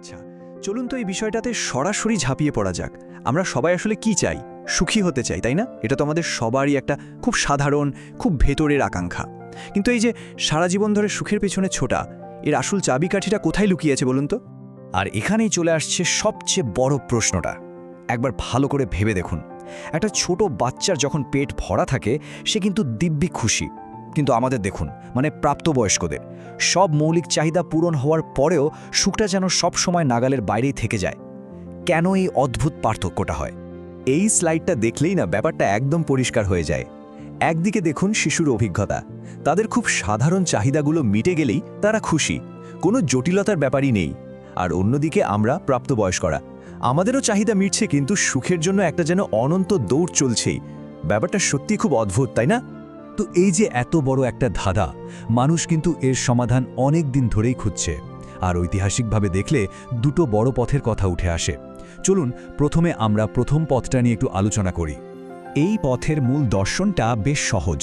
আচ্ছা, চলুন তো এই বিষয়টাতে সরাসরি ঝাঁপিয়ে পড়া যাক। আমরা সবাই আসলে কি চাই? সুখী হতে চাই, তাই না? এটা তো আমাদের সবারই একটা খুব সাধারণ, খুব ভেতরের আকাঙ্ক্ষা। কিন্তু এই যে সারা জীবন ধরে সুখের পেছনে ছোটা, এর আসল চাবিকাঠিটা কোথায় লুকিয়েছে বলুন তো? আর এখানেই চলে আসছে সবচেয়ে বড় প্রশ্নটা। একবার ভালো করে ভেবে দেখুন, একটা ছোট বাচ্চার যখন পেট ভরা থাকে সে কিন্তু দিব্যি খুশি। কিন্তু আমাদের দেখুন, মানে প্রাপ্তবয়স্কদের সব মৌলিক চাহিদা পূরণ হওয়ার পরেও সুখটা যেন সব সময় নাগালের বাইরেই থেকে যায়। কেন এই অদ্ভুত পার্থক্যটা হয়? এই স্লাইডটা দেখলেই না ব্যাপারটা একদম পরিষ্কার হয়ে যায়। একদিকে দেখুন শিশুর অভিজ্ঞতা, তাদের খুব সাধারণ চাহিদাগুলো মিটে গেলেই তারা খুশি, কোনো জটিলতার ব্যাপারই নেই। আর অন্যদিকে আমরা প্রাপ্তবয়স্করা, আমাদেরও চাহিদা মিটছে, কিন্তু সুখের জন্য একটা যেন অনন্ত দৌড় চলছেই। ব্যাপারটা সত্যি খুব অদ্ভুত, তাই না? তো এই যে এত বড় একটা ধাঁধা, মানুষ কিন্তু এর সমাধান অনেক দিন ধরেই খুঁজছে। আর ঐতিহাসিকভাবে দেখলে দুটো বড় পথের কথা উঠে আসে। চলুন প্রথমে আমরা প্রথম পথটা নিয়ে একটু আলোচনা করি। এই পথের মূল দর্শনটা বেশ সহজ।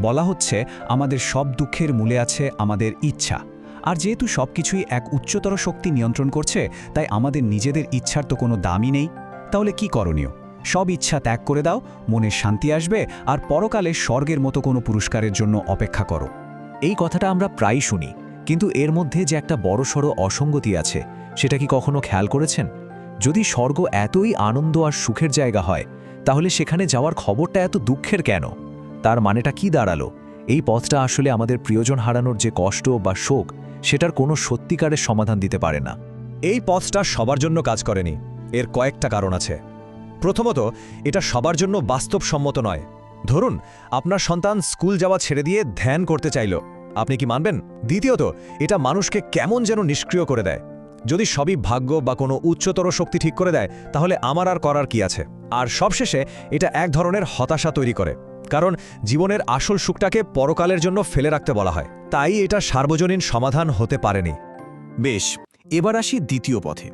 বলা হচ্ছে আমাদের সব দুঃখের মূলে আছে আমাদের ইচ্ছা। আর যেহেতু সবকিছুই এক উচ্চতর শক্তি নিয়ন্ত্রণ করছে, তাই আমাদের নিজেদের ইচ্ছার তো কোনো দামই নেই। তাহলে কি করণীয়? সব ইচ্ছা ত্যাগ করে দাও, মনে শান্তি আসবে, আর পরকালে স্বর্গের মতো কোনো পুরস্কারের জন্য অপেক্ষা করো। এই কথাটা আমরা প্রায়ই শুনি, কিন্তু এর মধ্যে যে একটা বড়সড় অসঙ্গতি আছে, সেটা কি কখনো খেয়াল করেছেন? যদি স্বর্গ এতই আনন্দ আর সুখের জায়গা হয়, তাহলে সেখানে যাওয়ার খবরটা এত দুঃখের কেন? তার মানেটা কি দাঁড়ালো? এই পথটা আসলে আমাদের প্রিয়জন হারানোর যে কষ্ট বা শোক, সেটার কোনো সত্যিকারের সমাধান দিতে পারে না। এই পথটা সবার জন্য কাজ করেনি। এর কয়েকটা কারণ আছে। প্রথমত, এটা সবার জন্য বাস্তবসম্মত নয়। ধরুন, আপনার সন্তান স্কুল যাওয়া ছেড়ে দিয়ে ধ্যান করতে চাইল, আপনি কি মানবেন? দ্বিতীয়ত, এটা মানুষকে কেমন যেন নিষ্ক্রিয় করে দেয়। যদি সবই ভাগ্য বা কোনো উচ্চতর শক্তি ঠিক করে দেয়, তাহলে আমার আর করার কি আছে? আর সবশেষে এটা এক ধরনের হতাশা তৈরি করে, কারণ জীবনের আসল সুখটাকে পরকালের জন্য ফেলে রাখতে বলা হয়। তাই এটা সার্বজনীন সমাধান হতে পারেনি। বেশ, এবার আসি দ্বিতীয় পথে।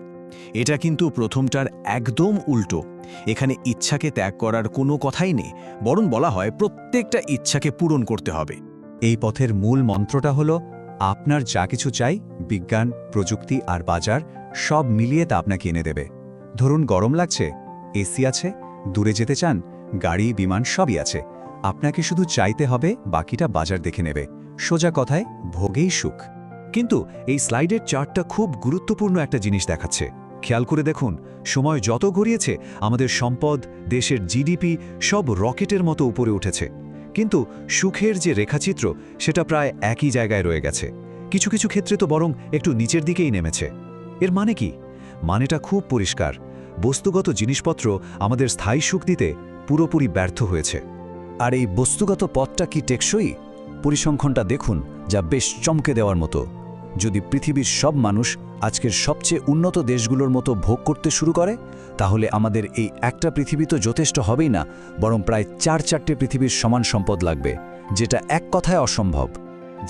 এটা কিন্তু প্রথমটার একদম উল্টো। এখানে ইচ্ছাকে ত্যাগ করার কোনো কথাই নেই, বরং বলা হয় প্রত্যেকটা ইচ্ছাকে পূরণ করতে হবে। এই পথের মূল মন্ত্রটা হলো, আপনার যা কিছু চাই, বিজ্ঞান, প্রযুক্তি আর বাজার সব মিলিয়ে তা আপনাকে এনে দেবে। ধরুন গরম লাগছে, এসি আছে, দূরে যেতে চান, গাড়ি, বিমান সবই আছে। আপনাকে শুধু চাইতে হবে, বাকিটা বাজার দেখে নেবে। সোজা কথায়, ভোগেই সুখ। কিন্তু এই স্লাইডের চার্টটা খুব গুরুত্বপূর্ণ একটা জিনিস দেখাচ্ছে। খেয়াল করে দেখুন, সময় যত গড়িয়েছে আমাদের সম্পদ, দেশের জিডিপি সব রকেটের মতো উপরে উঠেছে, কিন্তু সুখের যে রেখাচিত্র সেটা প্রায় একই জায়গায় রয়ে গেছে। কিছু কিছু ক্ষেত্রে তো বরং একটু নিচের দিকেই নেমেছে। এর মানে কি? মানেটা খুব পরিষ্কার। বস্তুগত জিনিসপত্র আমাদের স্থায়ী সুখ দিতে পুরোপুরি ব্যর্থ হয়েছে। আর এই বস্তুগত পথটা কি টেকসই? পরিসংখ্যানটা দেখুন, যা বেশ চমকে দেওয়ার মতো। যদি পৃথিবীর সব মানুষ আজকের সবচেয়ে উন্নত দেশগুলোর মতো ভোগ করতে শুরু করে, তাহলে আমাদের এই একটা পৃথিবী তো যথেষ্ট হবেই না, বরং প্রায় 4-4টে পৃথিবীর সমান সম্পদ লাগবে, যেটা এক কথায় অসম্ভব।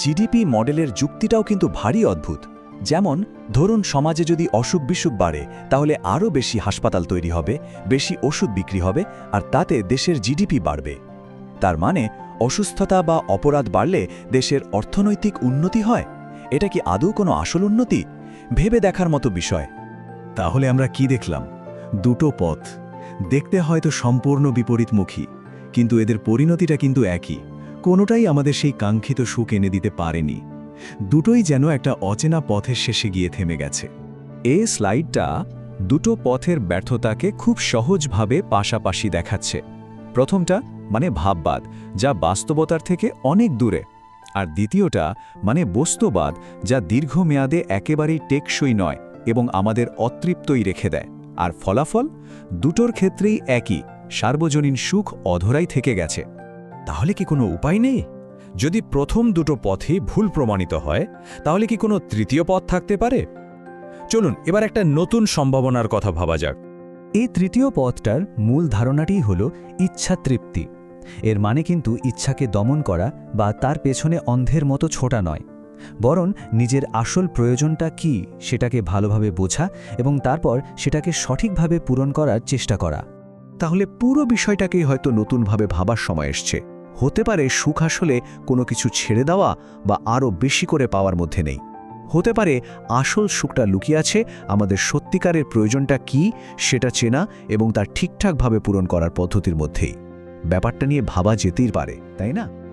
জিডিপি মডেলের যুক্তিটাও কিন্তু ভারী অদ্ভুত। যেমন ধরুন, সমাজে যদি অসুখ বিসুখ বাড়ে, তাহলে আরও বেশি হাসপাতাল তৈরি হবে, বেশি ওষুধ বিক্রি হবে, আর তাতে দেশের জিডিপি বাড়বে। তার মানে অসুস্থতা বা অপরাধ বাড়লে দেশের অর্থনৈতিক উন্নতি হয়? এটা কি আদৌ কোনো আসল উন্নতি? ভেবে দেখার মতো বিষয়। তাহলে আমরা কি দেখলাম? দুটো পথ, দেখতে হয়তো সম্পূর্ণ বিপরীতমুখী, কিন্তু এদের পরিণতিটা কিন্তু একই। কোনোটাই আমাদের সেই কাঙ্ক্ষিত সুখ এনে দিতে পারেনি। দুটোই যেন একটা অচেনা পথের শেষে গিয়ে থেমে গেছে। এই স্লাইডটা দুটো পথের ব্যর্থতাকে খুব সহজভাবে পাশাপাশি দেখাচ্ছে। প্রথমটা মানে ভাববাদ, যা বাস্তবতার থেকে অনেক দূরে, আর দ্বিতীয়টা মানে বস্তুবাদ, যা দীর্ঘমেয়াদে একেবারেই টেকসই নয় এবং আমাদের অতৃপ্তই রেখে দেয়। আর ফলাফল দুটোর ক্ষেত্রেই একই, সার্বজনীন সুখ অধরাই থেকে গেছে। তাহলে কি কোনো উপায় নেই? যদি প্রথম দুটো পথই ভুল প্রমাণিত হয়, তাহলে কি কোনো তৃতীয় পথ থাকতে পারে? চলুন এবার একটা নতুন সম্ভাবনার কথা ভাবা যাক। এই তৃতীয় পথটার মূল ধারণাটিই হল ইচ্ছা তৃপ্তি। এর মানে কিন্তু ইচ্ছাকে দমন করা বা তার পেছনে অন্ধের মতো ছোটা নয়, বরং নিজের আসল প্রয়োজনটা কি সেটাকে ভালোভাবে বোঝা এবং তারপর সেটাকে সঠিকভাবে পূরণ করার চেষ্টা করা। তাহলে পুরো বিষয়টাকেই হয়তো নতুনভাবে ভাবার সময় এসছে। হতে পারে সুখ আসলে কোনো কিছু ছেড়ে দেওয়া বা আরও বেশি করে পাওয়ার মধ্যে নেই, হতে পারে আসল সুখটা লুকিয়ে আছে আমাদের সত্যিকারের প্রয়োজনটা কি সেটা চেনা এবং তার ঠিকঠাকভাবে পূরণ করার পদ্ধতির মধ্যেই। ব্যাপারটা নিয়ে ভাবা যেতেই পারে, তাই না?